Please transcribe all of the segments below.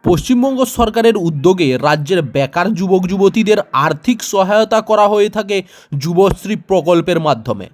পশ্চিমবঙ্গ সরকারের উদ্যোগে রাজ্যের বেকার যুবক যুবতীদের আর্থিক সহায়তা করা হয়ে থাকে যুবশ্রী প্রকল্পের মাধ্যমে।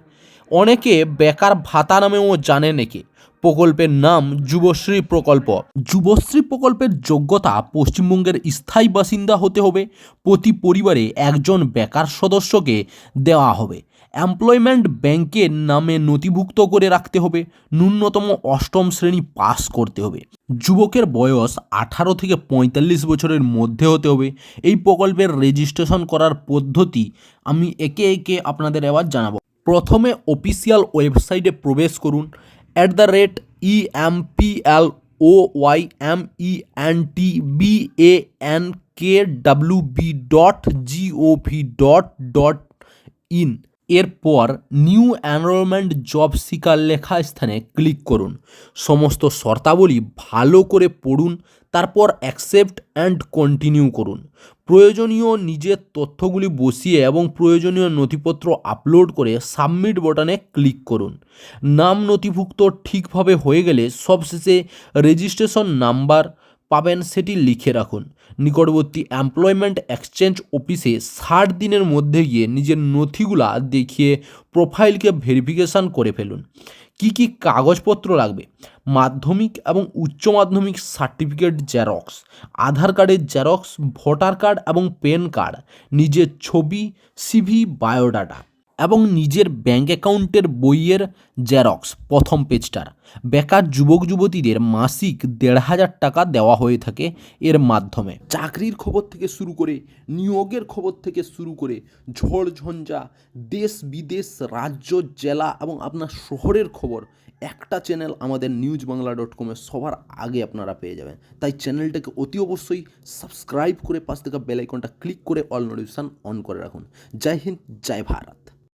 অনেকে বেকার ভাতা নামেও জানেন একে। প্রকল্পের নাম যুবশ্রী প্রকল্প। যুবশ্রী প্রকল্পের যোগ্যতা পশ্চিমবঙ্গের স্থায়ী বাসিন্দা হতে হবে। প্রতি পরিবারে একজন বেকার সদস্যকে দেওয়া হবে। এমপ্লয়মেন্ট ব্যাংকের নামে নথিভুক্ত করে রাখতে হবে। ন্যূনতম অষ্টম শ্রেণী পাস করতে হবে। যুবকের বয়স 18 থেকে 45 বছরের মধ্যে হতে হবে। এই প্রকল্পের রেজিস্ট্রেশন করার পদ্ধতি আমি একে একে আপনাদের এবার জানাবো। প্রথমে অফিসিয়াল ওয়েবসাইটে প্রবেশ করুন। employmentvnkWB.gov.in এরপর নিউ এনরোলমেন্ট জব সিকার লেখা স্থানে ক্লিক করুন। সমস্ত শর্তাবলী ভালো করে পড়ুন, তারপর অ্যাকসেপ্ট অ্যান্ড কন্টিনিউ করুন। প্রয়োজনীয় নিজের তথ্যগুলি বসিয়ে এবং প্রয়োজনীয় নথিপত্র আপলোড করে সাবমিট বাটনে ক্লিক করুন। নাম নথিভুক্ত ঠিকভাবে হয়ে গেলে সবশেষে রেজিস্ট্রেশন নাম্বার পাবেন, সেটি লিখে রাখুন। নিকটবর্তী এমপ্লয়মেন্ট এক্সচেঞ্জ অফিসে 60 দিনের মধ্যে গিয়ে নিজের নথিগুলা দেখিয়ে প্রোফাইলকে ভেরিফিকেশান করে ফেলুন। কি কি কাগজপত্র লাগবে? মাধ্যমিক এবং উচ্চ মাধ্যমিক সার্টিফিকেট জেরক্স, আধার কার্ডের জেরক্স, ভোটার কার্ড এবং প্যান কার্ড, নিজের ছবি, সিভি, বায়োডাটা এবং নিজের ব্যাঙ্ক অ্যাকাউন্টের বইয়ের জেরক্স প্রথম পেজটার। বেকার যুবক যুবতীদের মাসিক 1,500 টাকা দেওয়া হয়ে থাকে এর মাধ্যমে। চাকরির খবর থেকে শুরু করে নিয়োগের খবর থেকে শুরু করে ঝড় ঝঞ্ঝা, দেশ বিদেশ, রাজ্য, জেলা এবং আপনার শহরের খবর একটা চ্যানেল আমাদের newsbangla.com-এ সবার আগে আপনারা পেয়ে যাবেন। তাই চ্যানেলটাকে অতি অবশ্যই সাবস্ক্রাইব করে পাশ থেকে বেল আইকনটা ক্লিক করে অল নোটিফিকেশন অন করে রাখুন। জয় হিন্দ, জয় ভারত।